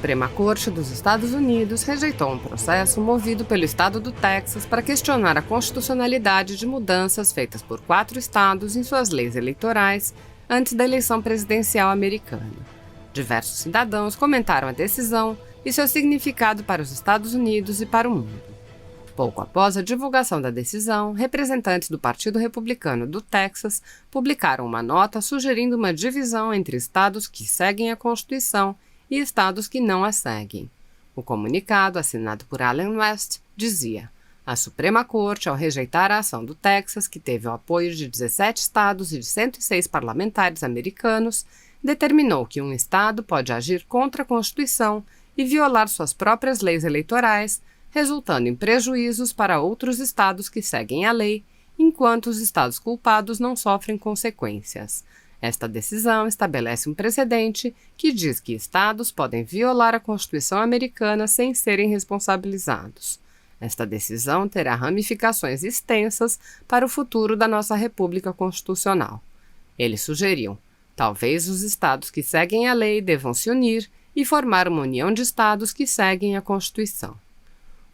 Suprema Corte dos Estados Unidos rejeitou um processo movido pelo estado do Texas para questionar a constitucionalidade de mudanças feitas por 4 estados em suas leis eleitorais antes da eleição presidencial americana. Diversos cidadãos comentaram a decisão e seu significado para os Estados Unidos e para o mundo. Pouco após a divulgação da decisão, representantes do Partido Republicano do Texas publicaram uma nota sugerindo uma divisão entre estados que seguem a Constituição e estados que não a seguem. O comunicado, assinado por Allen West, dizia: a Suprema Corte, ao rejeitar a ação do Texas, que teve o apoio de 17 estados e de 106 parlamentares americanos, determinou que um estado pode agir contra a Constituição e violar suas próprias leis eleitorais, resultando em prejuízos para outros estados que seguem a lei, enquanto os estados culpados não sofrem consequências. Esta decisão estabelece um precedente que diz que estados podem violar a Constituição americana sem serem responsabilizados. Esta decisão terá ramificações extensas para o futuro da nossa República Constitucional. Eles sugeriam: talvez os estados que seguem a lei devam se unir e formar uma união de estados que seguem a Constituição.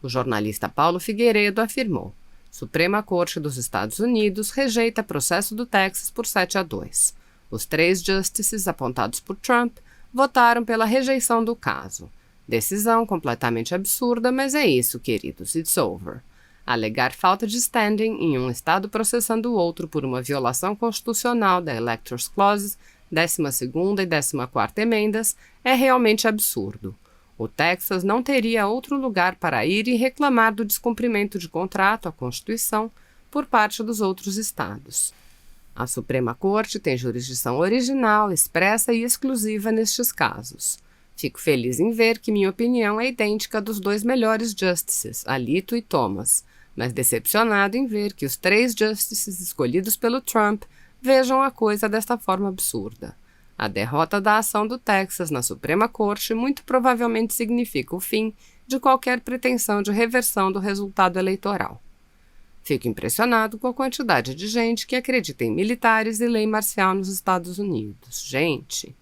O jornalista Paulo Figueiredo afirmou: Suprema Corte dos Estados Unidos rejeita processo do Texas por 7-2. Os 3 justices apontados por Trump votaram pela rejeição do caso. Decisão completamente absurda, mas é isso, queridos, it's over. Alegar falta de standing em um estado processando o outro por uma violação constitucional da Electors Clause, 12ª e 14ª emendas, é realmente absurdo. O Texas não teria outro lugar para ir e reclamar do descumprimento de contrato à Constituição por parte dos outros estados. A Suprema Corte tem jurisdição original, expressa e exclusiva nestes casos. Fico feliz em ver que minha opinião é idêntica à dos 2 melhores justices, Alito e Thomas, mas decepcionado em ver que os 3 justices escolhidos pelo Trump vejam a coisa desta forma absurda. A derrota da ação do Texas na Suprema Corte muito provavelmente significa o fim de qualquer pretensão de reversão do resultado eleitoral. Fico impressionado com a quantidade de gente que acredita em militares e lei marcial nos Estados Unidos. Gente!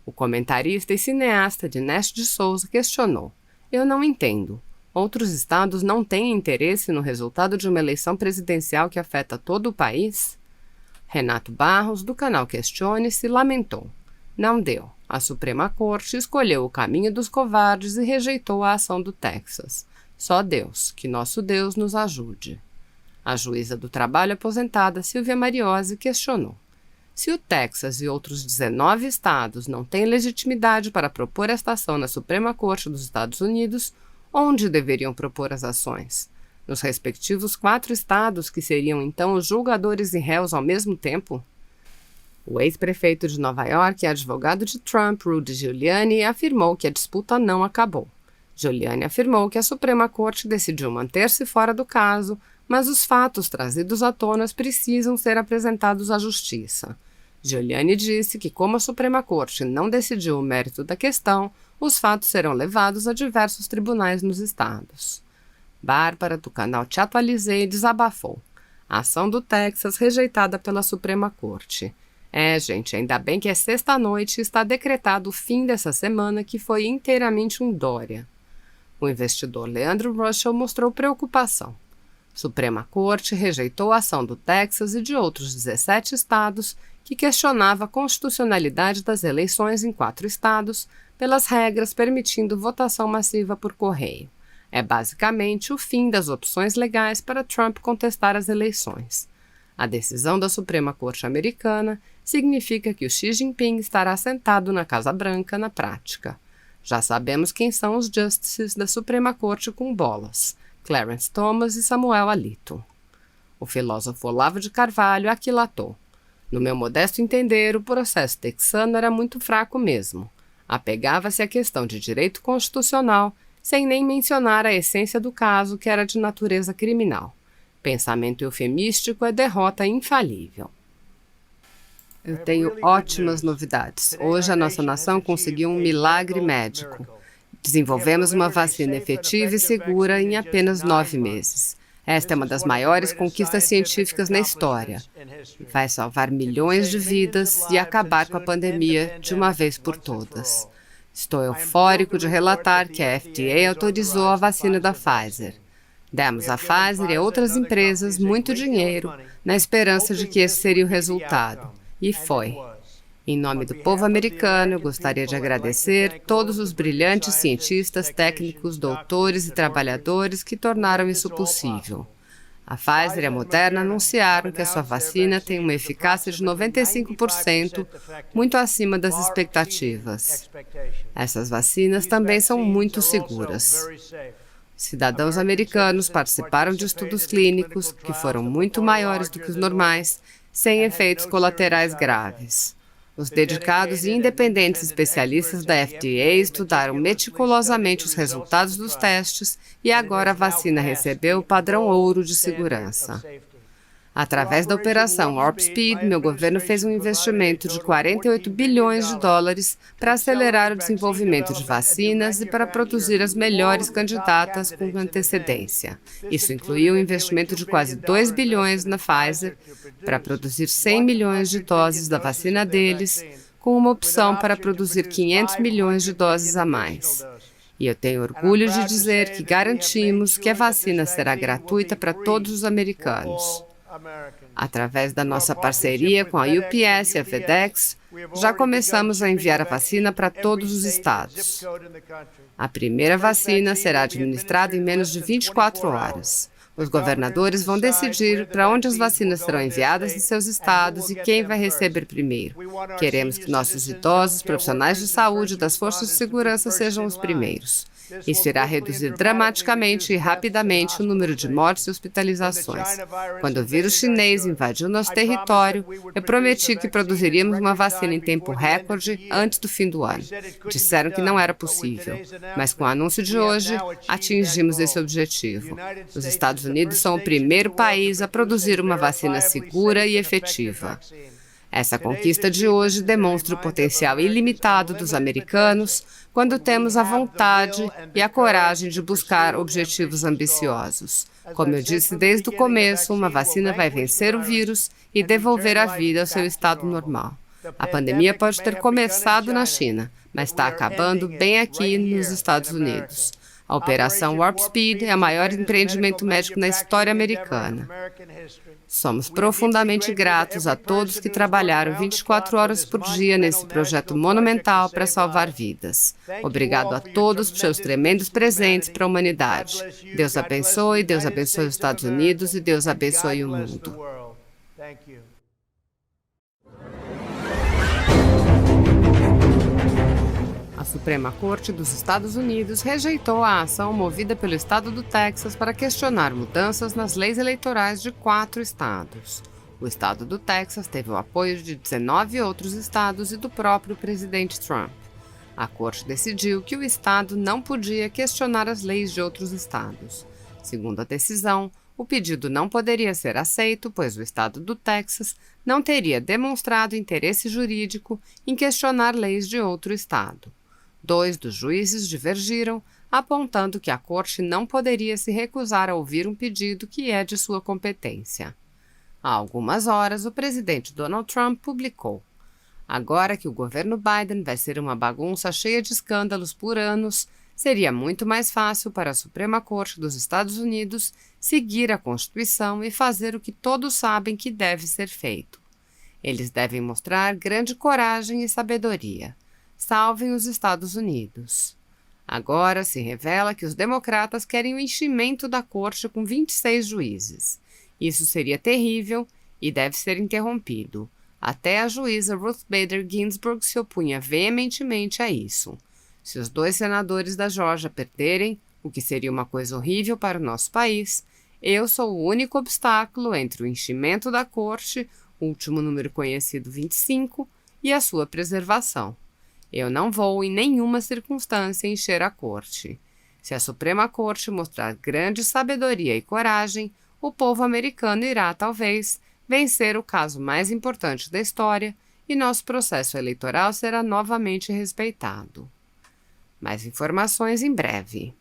O comentarista e cineasta Dinesh de Souza questionou: eu não entendo. Outros estados não têm interesse no resultado de uma eleição presidencial que afeta todo o país? Renato Barros, do canal Questione-se, lamentou: não deu. A Suprema Corte escolheu o caminho dos covardes e rejeitou a ação do Texas. Só Deus, que nosso Deus nos ajude. A juíza do trabalho aposentada Silvia Mariose questionou: se o Texas e outros 19 estados não têm legitimidade para propor esta ação na Suprema Corte dos Estados Unidos, onde deveriam propor as ações? Nos respectivos 4 estados, que seriam então os julgadores e réus ao mesmo tempo? O ex-prefeito de Nova York e advogado de Trump, Rudy Giuliani, afirmou que a disputa não acabou. Giuliani afirmou que a Suprema Corte decidiu manter-se fora do caso, mas os fatos trazidos à tona precisam ser apresentados à Justiça. Giuliani disse que, como a Suprema Corte não decidiu o mérito da questão, os fatos serão levados a diversos tribunais nos estados. Bárbara, do canal Te Atualizei, desabafou: a ação do Texas rejeitada pela Suprema Corte. Gente, ainda bem que é sexta-noite e está decretado o fim dessa semana, que foi inteiramente um Dória. O investidor Leandro Russell mostrou preocupação. Suprema Corte rejeitou a ação do Texas e de outros 17 estados que questionava a constitucionalidade das eleições em 4 estados pelas regras permitindo votação massiva por correio. É basicamente o fim das opções legais para Trump contestar as eleições. A decisão da Suprema Corte americana significa que o Xi Jinping estará sentado na Casa Branca na prática. Já sabemos quem são os justices da Suprema Corte com bolas: Clarence Thomas e Samuel Alito. O filósofo Olavo de Carvalho aquilatou: no meu modesto entender, o processo texano era muito fraco mesmo. Apegava-se à questão de direito constitucional, sem nem mencionar a essência do caso, que era de natureza criminal. Pensamento eufemístico é derrota infalível. Eu tenho ótimas novidades. Hoje a nossa nação conseguiu um milagre médico. Desenvolvemos uma vacina efetiva e segura em apenas 9 meses. Esta é uma das maiores conquistas científicas na história. Vai salvar milhões de vidas e acabar com a pandemia de uma vez por todas. Estou eufórico de relatar que a FDA autorizou a vacina da Pfizer. Demos à Pfizer e a outras empresas muito dinheiro na esperança de que esse seria o resultado. E foi. Em nome do povo americano, eu gostaria de agradecer todos os brilhantes cientistas, técnicos, doutores e trabalhadores que tornaram isso possível. A Pfizer e a Moderna anunciaram que a sua vacina tem uma eficácia de 95%, muito acima das expectativas. Essas vacinas também são muito seguras. Cidadãos americanos participaram de estudos clínicos que foram muito maiores do que os normais, sem efeitos colaterais graves. Os dedicados e independentes especialistas da FDA estudaram meticulosamente os resultados dos testes e agora a vacina recebeu o padrão ouro de segurança. Através da Operação Warp Speed, meu governo fez um investimento de 48 bilhões de dólares para acelerar o desenvolvimento de vacinas e para produzir as melhores candidatas com antecedência. Isso incluiu um investimento de quase 2 bilhões na Pfizer para produzir 100 milhões de doses da vacina deles, com uma opção para produzir 500 milhões de doses a mais. E eu tenho orgulho de dizer que garantimos que a vacina será gratuita para todos os americanos. Através da nossa parceria com a UPS e a FedEx, já começamos a enviar a vacina para todos os estados. A primeira vacina será administrada em menos de 24 horas. Os governadores vão decidir para onde as vacinas serão enviadas em seus estados e quem vai receber primeiro. Queremos que nossos idosos, profissionais de saúde e das forças de segurança sejam os primeiros. Isso irá reduzir dramaticamente e rapidamente o número de mortes e hospitalizações. Quando o vírus chinês invadiu nosso território, eu prometi que produziríamos uma vacina em tempo recorde antes do fim do ano. Disseram que não era possível, mas com o anúncio de hoje, atingimos esse objetivo. Os Estados Unidos são o primeiro país a produzir uma vacina segura e efetiva. Essa conquista de hoje demonstra o potencial ilimitado dos americanos quando temos a vontade e a coragem de buscar objetivos ambiciosos. Como eu disse desde o começo, uma vacina vai vencer o vírus e devolver a vida ao seu estado normal. A pandemia pode ter começado na China, mas está acabando bem aqui nos Estados Unidos. A Operação Warp Speed é o maior empreendimento médico na história americana. Somos profundamente gratos a todos que trabalharam 24 horas por dia nesse projeto monumental para salvar vidas. Obrigado a todos por seus tremendos presentes para a humanidade. Deus abençoe os Estados Unidos e Deus abençoe o mundo. A Suprema Corte dos Estados Unidos rejeitou a ação movida pelo estado do Texas para questionar mudanças nas leis eleitorais de 4 estados. O estado do Texas teve o apoio de 19 outros estados e do próprio presidente Trump. A Corte decidiu que o estado não podia questionar as leis de outros estados. Segundo a decisão, o pedido não poderia ser aceito, pois o estado do Texas não teria demonstrado interesse jurídico em questionar leis de outro estado. 2 dos juízes divergiram, apontando que a Corte não poderia se recusar a ouvir um pedido que é de sua competência. Há algumas horas, o presidente Donald Trump publicou: agora que o governo Biden vai ser uma bagunça cheia de escândalos por anos, seria muito mais fácil para a Suprema Corte dos Estados Unidos seguir a Constituição e fazer o que todos sabem que deve ser feito. Eles devem mostrar grande coragem e sabedoria. Salvem os Estados Unidos. Agora se revela que os democratas querem o enchimento da corte com 26 juízes. Isso seria terrível e deve ser interrompido. Até a juíza Ruth Bader Ginsburg se opunha veementemente a isso. Se os 2 senadores da Geórgia perderem, o que seria uma coisa horrível para o nosso país, eu sou o único obstáculo entre o enchimento da corte, último número conhecido 25, e a sua preservação. Eu não vou, em nenhuma circunstância, encher a corte. Se a Suprema Corte mostrar grande sabedoria e coragem, o povo americano irá, talvez, vencer o caso mais importante da história e nosso processo eleitoral será novamente respeitado. Mais informações em breve.